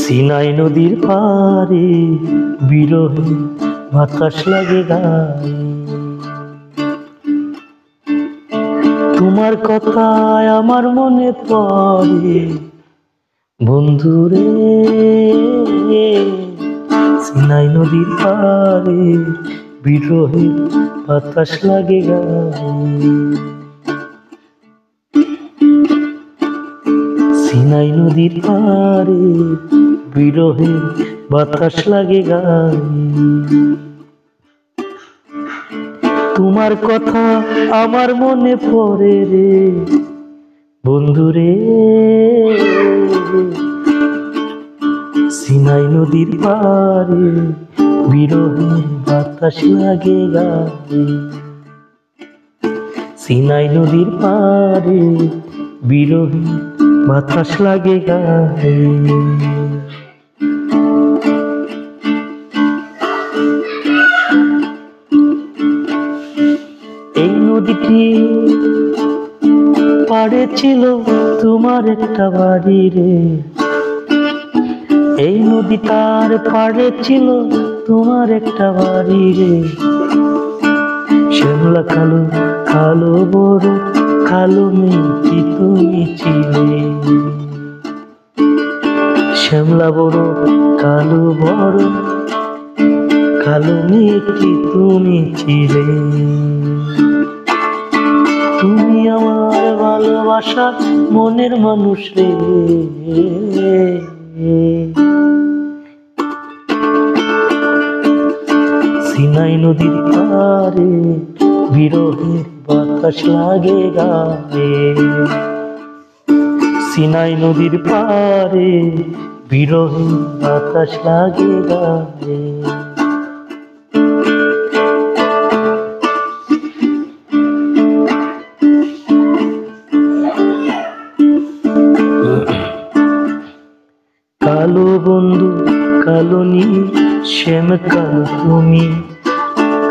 Sinai নদীর পারে বিরহে বাতাস লাগে গায়ে, তোমার কথায় আমার মনে পড়ে বন্ধুরে। সিনাই নদীর পারে বিরহে বাতাস লাগে গায়ে, সিনাই নদীর পারে বিরহে বাতাস লাগে গায়ে, তোমার কথা আমার মনে পড়ে রে বন্ধুরে। সিনাই নদীর পারে বিরহে বাতাস লাগে গায়ে, সিনাই নদীর পারে বিরহে বাতাস লাগে গায়ে। এই নদীটি পাড়ে ছিল তোমার একটা বাড়ি রে, এই নদীটার পাড়ে ছিল তোমার একটা বাড়ি রে। শ্যামলা কালো কালো বড় কালো মেয়েটি তুমি ছিলে, শ্যামলা বড় কালো বড় কালো মেয়েটি তুমি ছিলে। তুমি আমার ভালোবাসা মনের মানুষ রে, সিনাই নদীর পারে বিরহে বাতাস লাগে গায়ে, সিনাই নদীর পারে বিরহে বাতাস লাগে গায়ে। কালো বন্ধু কালো নীল শ্যাম কালো তুমি,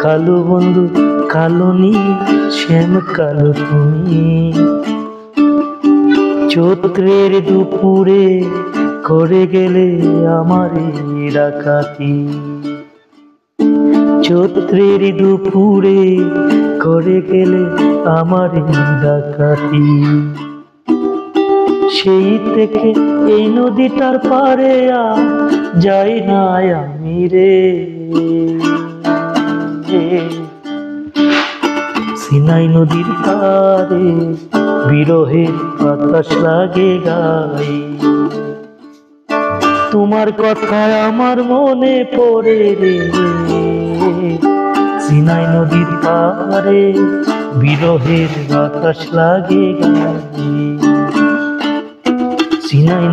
কালো বন্ধু কালো নীল শ্যাম কালো তুমি। চৈত্রের দুপুরে করে গেলে আমারে ডাকাতি, চৈত্রের দুপুরে করে গেলে আমারে ডাকাতি। সেই থেকে এই নদীটার পারে আর যাই না আমি রে, সিনাই নদীর পারে বিরহের বাতাস লাগে গায়ে, তোমার কথায় আমার মনে পড়ে রে। সিনাই নদীর পারে বিরহের বাতাস লাগে গায়ে, সিনাই